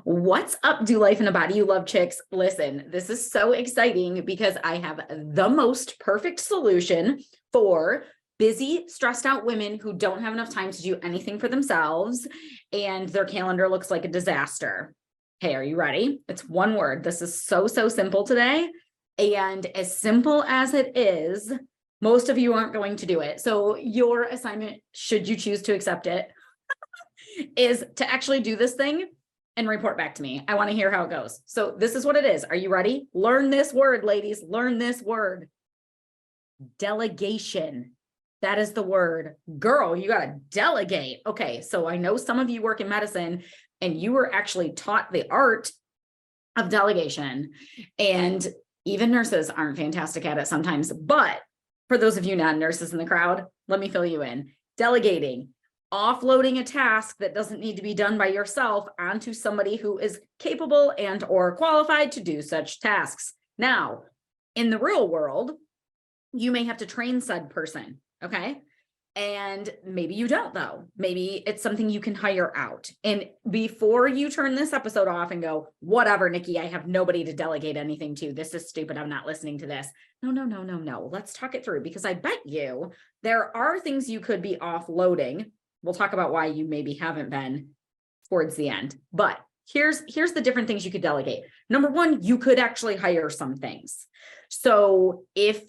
What's up, Do Life in a Body You Love chicks? Listen, this is so exciting because I have the most perfect solution for busy, stressed out women who don't have enough time to do anything for themselves and their calendar looks like a disaster. Hey, are you ready? It's one word. This is so simple today. And as simple as it is, most of you aren't going to do it. So your assignment, should you choose to accept it, is to actually do this thing and report back to me. I want to hear how it goes. So this is what it is. Are you ready? Learn this word, ladies. Learn this word. Delegation. That is the word. Girl, you got to delegate. Okay, so I know some of you work in medicine and you were actually taught the art of delegation. And even nurses aren't fantastic at it sometimes. But for those of you non-nurses in the crowd, let me fill you in. Delegating, offloading a task that doesn't need to be done by yourself onto somebody who is capable and or qualified to do such tasks. Now, in the real world, you may have to train said person, okay? And maybe you don't though. Maybe it's something you can hire out. And before you turn this episode off and go, whatever, Nikki, I have nobody to delegate anything to. This is stupid. I'm not listening to this. No. Let's talk it through because I bet you there are things you could be offloading. We'll talk about why you maybe haven't been towards the end, but here's the different things you could delegate. Number one, you could actually hire some things. So if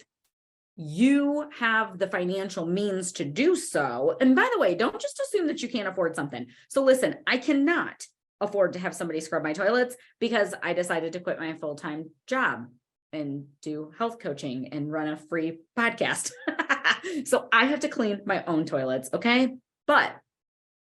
you have the financial means to do so, and by the way, don't just assume that you can't afford something. So listen, I cannot afford to have somebody scrub my toilets because I decided to quit my full-time job and do health coaching and run a free podcast. So I have to clean my own toilets, okay? But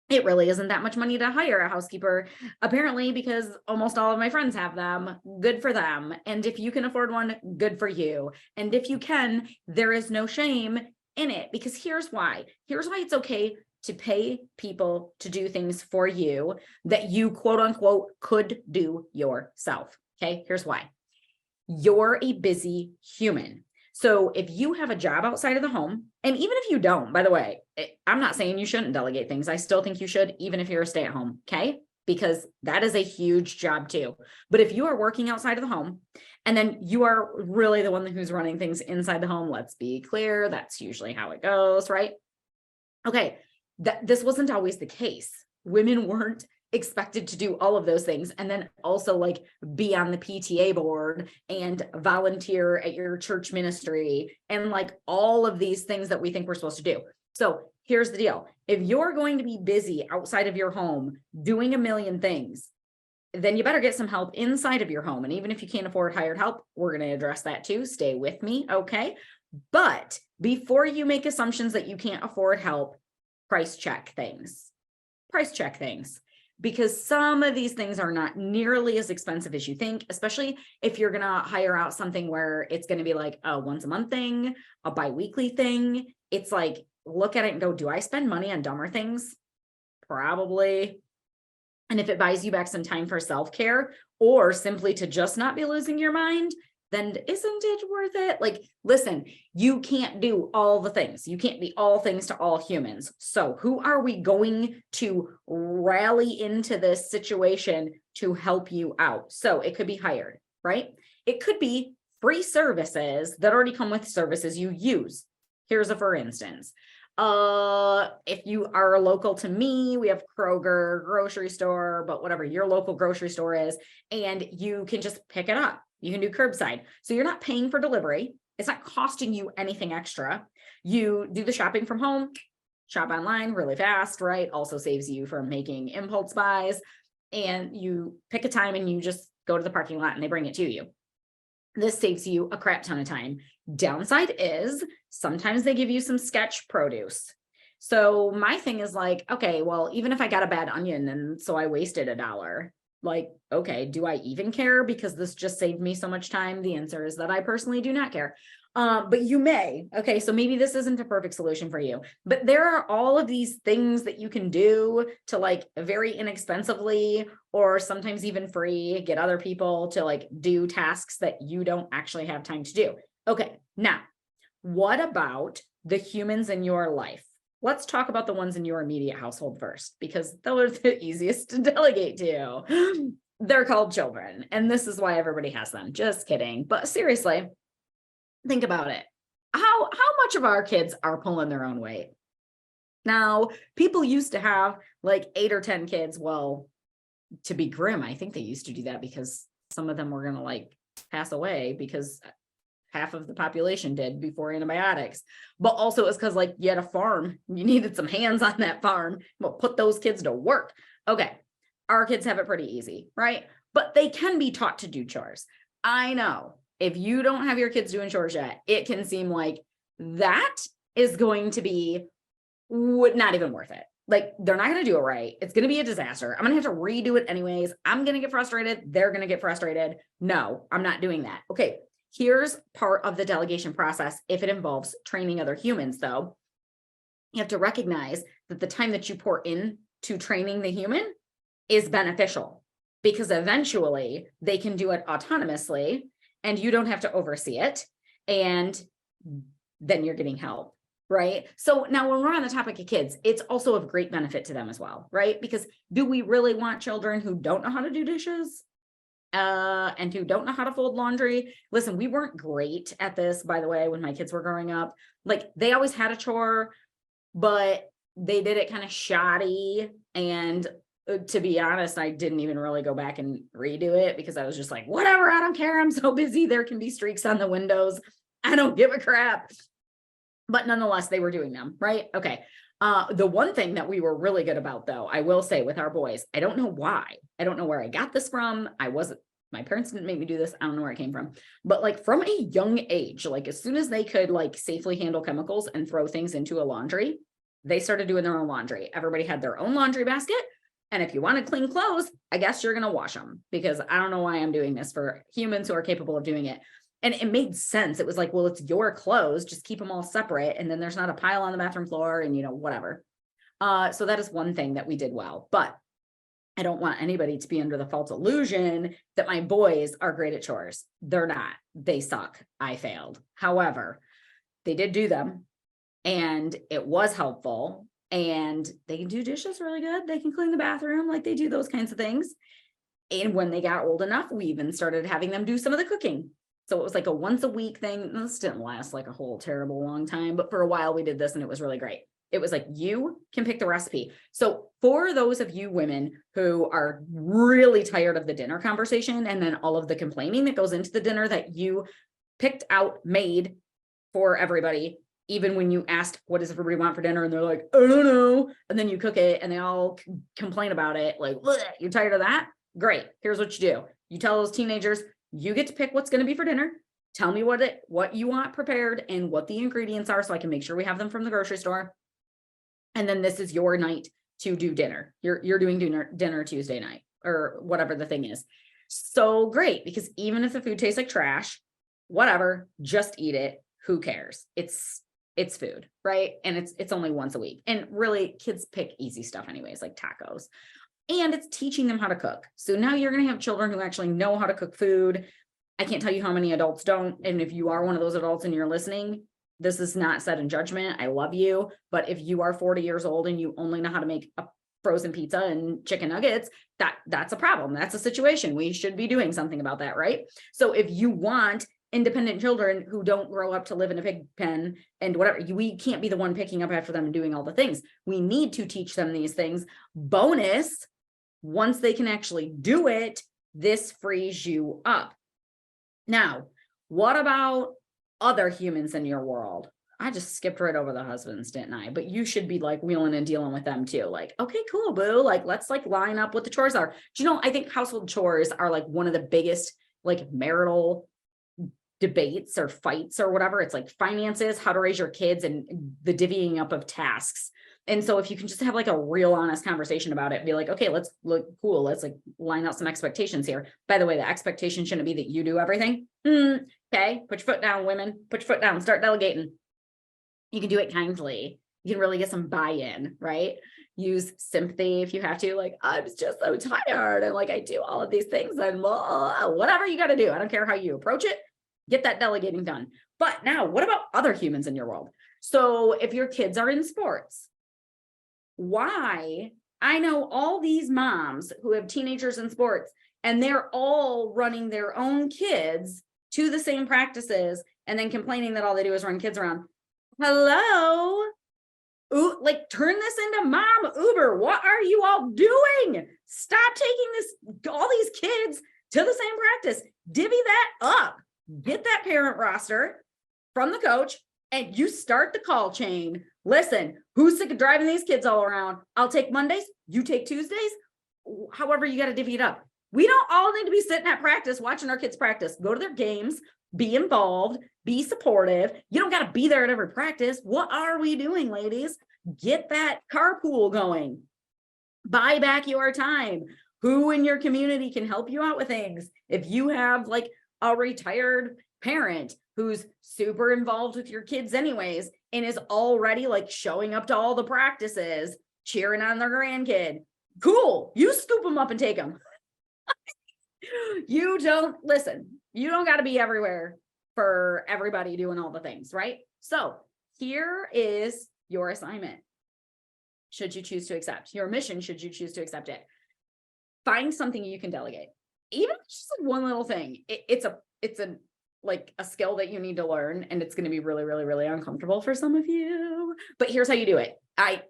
it really isn't that much money to hire a housekeeper, apparently, because almost all of my friends have them. Good for them. And if you can afford one, good for you. And if you can, there is no shame in it, because here's why. Here's why it's okay to pay people to do things for you that you quote unquote could do yourself. Okay, here's why. You're a busy human. So if you have a job outside of the home, and even if you don't, by the way, I'm not saying you shouldn't delegate things. I still think you should, even if you're a stay-at-home, okay? Because that is a huge job too. But if you are working outside of the home, and then you are really the one who's running things inside the home, let's be clear, that's usually how it goes, right? Okay, this wasn't always the case. Women weren't expected to do all of those things and then also like be on the PTA board and volunteer at your church ministry and like all of these things that we think we're supposed to do. So here's the deal. If you're going to be busy outside of your home doing a million things, then you better get some help inside of your home. And even if you can't afford hired help, we're going to address that too. Stay with me, okay? But before you make assumptions that you can't afford help, price check things. Price check things. Because some of these things are not nearly as expensive as you think, especially if you're going to hire out something where it's going to be like a once a month thing, a bi-weekly thing. It's like, look at it and go, do I spend money on dumber things? Probably. And if it buys you back some time for self-care or simply to just not be losing your mind, then isn't it worth it? Like, listen, you can't do all the things. You can't be all things to all humans. So who are we going to rally into this situation to help you out? So it could be hired, right? It could be free services that already come with services you use. Here's a for instance. If you are local to me, we have Kroger grocery store, but whatever your local grocery store is, and you can just pick it up. You can do curbside. So you're not paying for delivery. It's not costing you anything extra. You do the shopping from home, shop online really fast, right? Also saves you from making impulse buys, and you pick a time and you just go to the parking lot and they bring it to you. This saves you a crap ton of time. Downside is sometimes they give you some sketch produce. So my thing is like, okay, well, even if I got a bad onion and so I wasted $1, like, okay, do I even care? Because this just saved me so much time. The answer is that I personally do not care. But you may. Okay, so maybe this isn't a perfect solution for you, but there are all of these things that you can do to like very inexpensively or sometimes even free, get other people to like do tasks that you don't actually have time to do. Okay, now, what about the humans in your life? let's talk about the ones in your immediate household first, because those are the easiest to delegate to. They're called children, and this is why everybody has them. Just kidding. But seriously, think about it. How much of our kids are pulling their own weight? Now, people used to have like 8 or 10 kids. Well, to be grim, I think they used to do that because some of them were going to like pass away because half of the population did before antibiotics. But also it was because like you had a farm, you needed some hands on that farm. Well, put those kids to work. Okay. Our kids have it pretty easy, right? But they can be taught to do chores. I know if you don't have your kids doing chores yet, it can seem like that is going to be not even worth it. Like they're not going to do it right. It's going to be a disaster. I'm going to have to redo it anyways. I'm going to get frustrated. They're going to get frustrated. No, I'm not doing that. Okay. Here's part of the delegation process. If it involves training other humans though, you have to recognize that the time that you pour in to training the human is beneficial because eventually they can do it autonomously and you don't have to oversee it. And then you're getting help. Right. So now when we're on the topic of kids, it's also of great benefit to them as well. Right. Because do we really want children who don't know how to do dishes and who don't know how to fold laundry? Listen, we weren't great at this, by the way, when my kids were growing up. Like they always had a chore, but they did it kind of shoddy. And to be honest, I didn't even really go back and redo it because I was just like, whatever, I don't care. I'm so busy. There can be streaks on the windows. I don't give a crap. But nonetheless, they were doing them, right? Okay. The one thing that we were really good about though, I will say with our boys, I don't know why. I don't know where I got this from. My parents didn't make me do this. I don't know where it came from, but like from a young age, like as soon as they could like safely handle chemicals and throw things into a laundry, they started doing their own laundry. Everybody had their own laundry basket. And if you want to clean clothes, I guess you're going to wash them because I don't know why I'm doing this for humans who are capable of doing it. And it made sense. It was like, well, it's your clothes, just keep them all separate. And then there's not a pile on the bathroom floor and, whatever. So that is one thing that we did well, but I don't want anybody to be under the false illusion that my boys are great at chores. They're not. They suck. I failed. However, they did do them and it was helpful and they can do dishes really good. They can clean the bathroom. Like they do those kinds of things. And when they got old enough, we even started having them do some of the cooking. So it was like a once a week thing. This didn't last like a whole terrible long time, but for a while we did this and it was really great. It was like, you can pick the recipe. So for those of you women who are really tired of the dinner conversation and then all of the complaining that goes into the dinner that you picked out, made for everybody, even when you asked, what does everybody want for dinner? And they're like, I don't know. And then you cook it and they all complain about it. Like, you're tired of that? Great. Here's what you do. You tell those teenagers, you get to pick what's going to be for dinner. Tell me what you want prepared and what the ingredients are so I can make sure we have them from the grocery store. And then this is your night to do dinner. You're doing dinner Tuesday night or whatever the thing is. So great, because even if the food tastes like trash, whatever, just eat it. Who cares? It's food, right? And it's only once a week. And really, kids pick easy stuff anyways, like tacos. And it's teaching them how to cook. So now you're going to have children who actually know how to cook food. I can't tell you how many adults don't. And if you are one of those adults and you're listening, this is not said in judgment. I love you. But if you are 40 years old and you only know how to make a frozen pizza and chicken nuggets, that's a problem. That's a situation. We should be doing something about that, right? So if you want independent children who don't grow up to live in a pig pen and whatever, we can't be the one picking up after them and doing all the things. We need to teach them these things. Bonus, once they can actually do it, this frees you up. Now, what about other humans in your world? I just skipped right over the husbands, didn't I? But you should be like wheeling and dealing with them too. Like, okay, cool, boo. Like, let's like line up what the chores are. Do you know, I think household chores are like one of the biggest like marital debates or fights or whatever. It's like finances, how to raise your kids, and the divvying up of tasks. And so if you can just have like a real honest conversation about it, be like, okay, let's look cool. Let's like line out some expectations here. By the way, the expectation shouldn't be that you do everything. Okay. Put your foot down, women, put your foot down, start delegating. You can do it kindly. You can really get some buy-in, right? Use sympathy if you have to, like, I'm just so tired. And like, I do all of these things and whatever you got to do. I don't care how you approach it, get that delegating done. But now what about other humans in your world? So if your kids are in sports, why I know all these moms who have teenagers in sports and they're all running their own kids to the same practices and then complaining that all they do is run kids around. Hello? Ooh, like turn this into mom Uber. What are you all doing? Stop taking all these kids to the same practice. Divvy that up. Get that parent roster from the coach and you start the call chain. Listen, who's sick of driving these kids all around? I'll take Mondays. You take Tuesdays. However, you got to divvy it up. We don't all need to be sitting at practice, watching our kids practice. Go to their games, be involved, be supportive. You don't got to be there at every practice. What are we doing, ladies? Get that carpool going. Buy back your time. Who in your community can help you out with things? If you have like a retired parent who's super involved with your kids anyways, and is already like showing up to all the practices, cheering on their grandkid, cool. You scoop them up and take them. You don't listen. You don't got to be everywhere for everybody doing all the things, right? So here is your assignment. Should you choose to accept your mission? Should you choose to accept it? Find something you can delegate. Even if it's just like one little thing. It's a like a skill that you need to learn, and it's going to be really, really, really uncomfortable for some of you. But here's how you do it.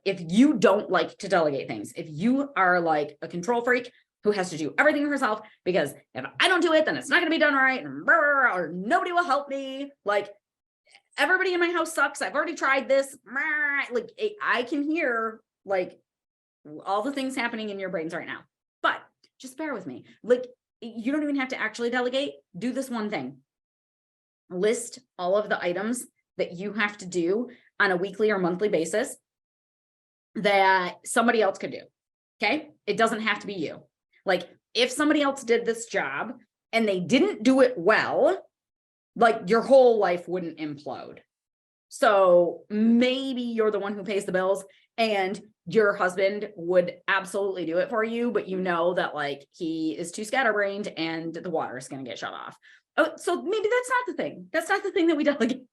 If you don't like to delegate things, if you are like a control freak who has to do everything herself, because if I don't do it, then it's not going to be done right, or nobody will help me. Like everybody in my house sucks. I've already tried this. Like I can hear like all the things happening in your brains right now, but just bear with me. Like you don't even have to actually delegate. Do this one thing. List all of the items that you have to do on a weekly or monthly basis that somebody else could do. Okay. It doesn't have to be you. Like if somebody else did this job and they didn't do it well, like your whole life wouldn't implode. So maybe you're the one who pays the bills and your husband would absolutely do it for you, but you know that like he is too scatterbrained and the water is going to get shut off. Oh, so maybe that's not the thing. That's not the thing that we delegate.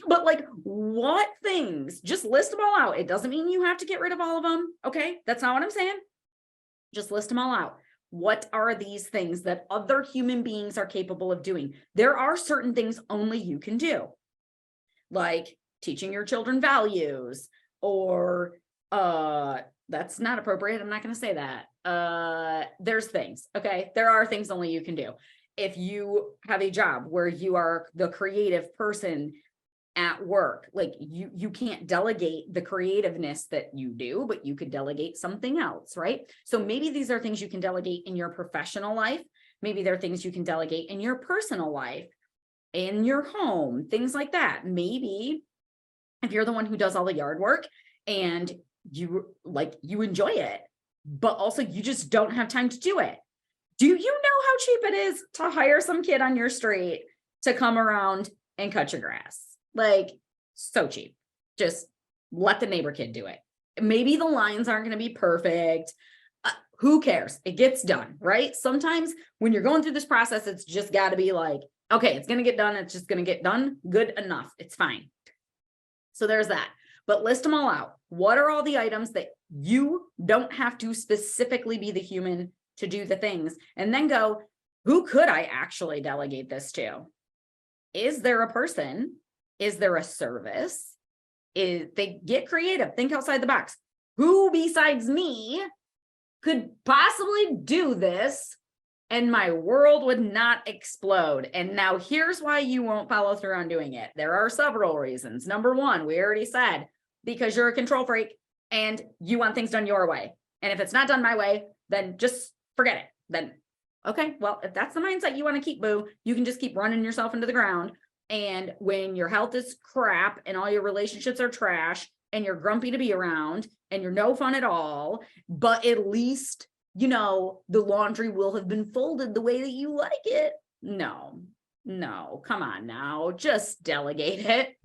But like what things, just list them all out. It doesn't mean you have to get rid of all of them. Okay. That's not what I'm saying. Just list them all out. What are these things that other human beings are capable of doing? There are certain things only you can do, like teaching your children values, or that's not appropriate. I'm not going to say that. There's things. Okay. There are things only you can do. If you have a job where you are the creative person at work, like you can't delegate the creativeness that you do, but you could delegate something else, right? So maybe these are things you can delegate in your professional life. Maybe there are things you can delegate in your personal life, in your home, things like that. Maybe if you're the one who does all the yard work and you enjoy it, but also you just don't have time to do it. Do you know how cheap it is to hire some kid on your street to come around and cut your grass? Like so cheap. Just let the neighbor kid do it. Maybe the lines aren't going to be perfect. Who cares? It gets done, right? Sometimes when you're going through this process, it's just got to be like, okay, it's going to get done. It's just going to get done. Good enough. It's fine. So there's that. But list them all out. What are all the items that you don't have to specifically be the human to do the things? And then go, who could I actually delegate this to? Is there a person? Is there a service? They get creative, think outside the box. Who besides me could possibly do this and my world would not explode? And now here's why you won't follow through on doing it. There are several reasons. Number one, we already said, because you're a control freak and you want things done your way. And if it's not done my way, then just forget it. Then, okay, well, if that's the mindset you want to keep, boo, you can just keep running yourself into the ground. And when your health is crap and all your relationships are trash and you're grumpy to be around and you're no fun at all, but at least, you know, the laundry will have been folded the way that you like it. No, come on now, just delegate it.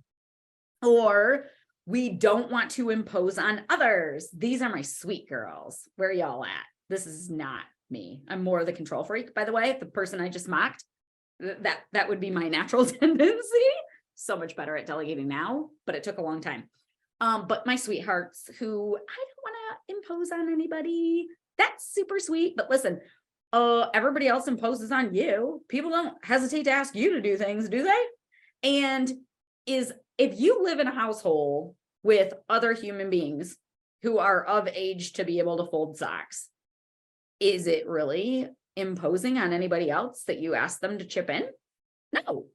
Or we don't want to impose on others. These are my sweet girls. Where are y'all at? This is not me. I'm more the control freak, by the way. The person I just mocked. That would be my natural tendency. So much better at delegating now, but it took a long time. But my sweethearts who I don't want to impose on anybody, that's super sweet. But listen, everybody else imposes on you. People don't hesitate to ask you to do things, do they? And if you live in a household with other human beings who are of age to be able to fold socks, is it really imposing on anybody else that you ask them to chip in? No.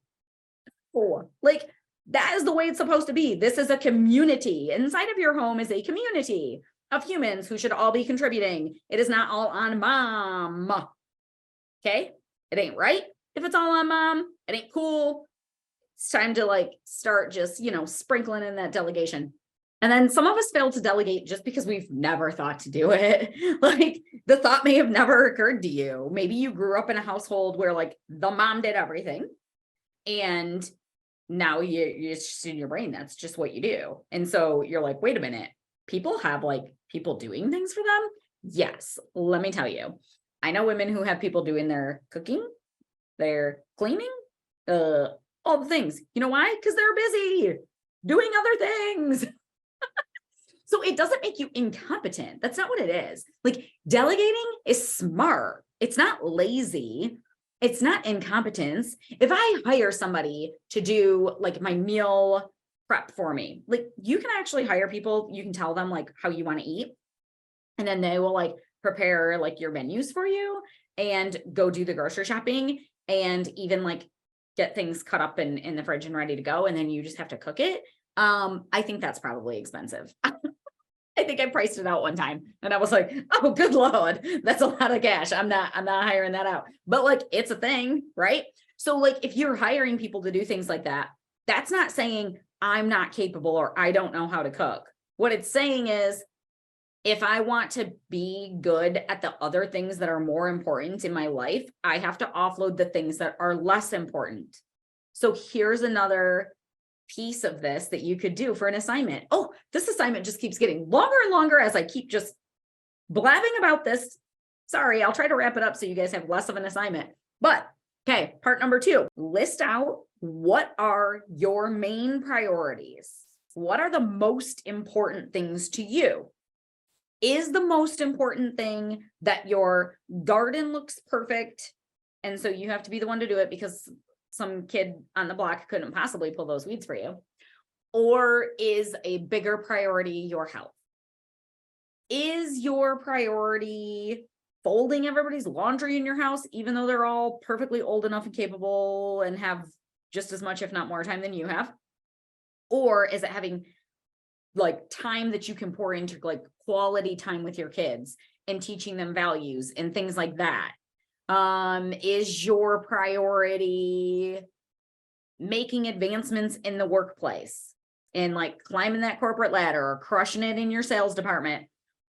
Like, that is the way it's supposed to be. This is a community. Inside of your home is a community of humans who should all be contributing. It is not all on mom. Okay? It ain't right if it's all on mom. It ain't cool. It's time to like start just, sprinkling in that delegation. And then some of us fail to delegate just because we've never thought to do it. Like, the thought may have never occurred to you. Maybe you grew up in a household where like the mom did everything, and now it's just in your brain. That's just what you do. And so you're like, wait a minute, people have like people doing things for them. Yes. Let me tell you, I know women who have people doing their cooking, their cleaning, all the things. You know why? Because they're busy doing other things. So it doesn't make you incompetent. That's not what it is. Like, delegating is smart. It's not lazy. It's not incompetence. If I hire somebody to do like my meal prep for me, like, you can actually hire people, you can tell them like how you want to eat, and then they will like prepare like your menus for you and go do the grocery shopping and even like get things cut up in the fridge and ready to go. And then you just have to cook it. I think that's probably expensive. I think I priced it out one time and I was like, oh, good Lord, that's a lot of cash. I'm not hiring that out, but like, it's a thing, right? So like, if you're hiring people to do things like that, that's not saying I'm not capable or I don't know how to cook. What it's saying is, if I want to be good at the other things that are more important in my life, I have to offload the things that are less important. So here's another piece of this that you could do for an assignment. Oh, this assignment just keeps getting longer and longer as I keep just blabbing about this. Sorry, I'll try to wrap it up so you guys have less of an assignment. But okay, part number 2, list out what are your main priorities. What are the most important things to you? Is the most important thing that your garden looks perfect, and so you have to be the one to do it because some kid on the block couldn't possibly pull those weeds for you? Or is a bigger priority your health? Is your priority folding everybody's laundry in your house, even though they're all perfectly old enough and capable and have just as much, if not more time than you have? Or is it having like time that you can pour into like quality time with your kids and teaching them values and things like that? Is your priority making advancements in the workplace and like climbing that corporate ladder or crushing it in your sales department?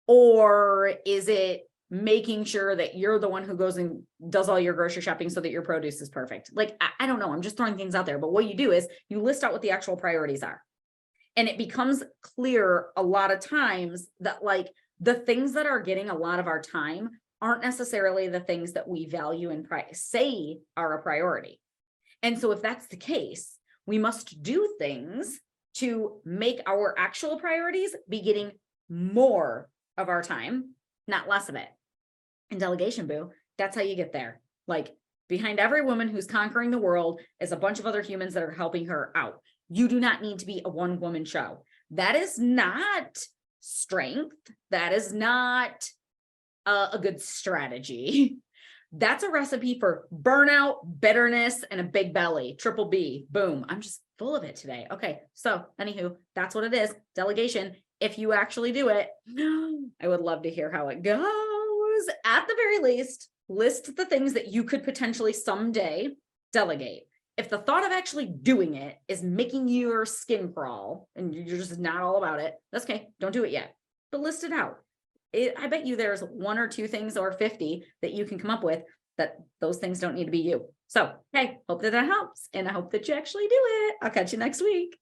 Or is it making sure that you're the one who goes and does all your grocery shopping so that your produce is perfect? Like, I don't know. I'm just throwing things out there. But what you do is you list out what the actual priorities are. And it becomes clear a lot of times that like the things that are getting a lot of our time aren't necessarily the things that we value and say are a priority. And so if that's the case, we must do things to make our actual priorities be getting more of our time, not less of it. And delegation, boo, that's how you get there. Like, behind every woman who's conquering the world is a bunch of other humans that are helping her out. You do not need to be a one-woman show. That is not strength. That is not a good strategy. That's a recipe for burnout, bitterness, and a big belly. Triple B. Boom. I'm just full of it today. Okay. So anywho, that's what it is. Delegation. If you actually do it, I would love to hear how it goes. At the very least, list the things that you could potentially someday delegate. If the thought of actually doing it is making your skin crawl and you're just not all about it, that's okay. Don't do it yet, but list it out. I bet you there's 1 or 2 things or 50 that you can come up with that those things don't need to be you. So, hey, hope that helps. And I hope that you actually do it. I'll catch you next week.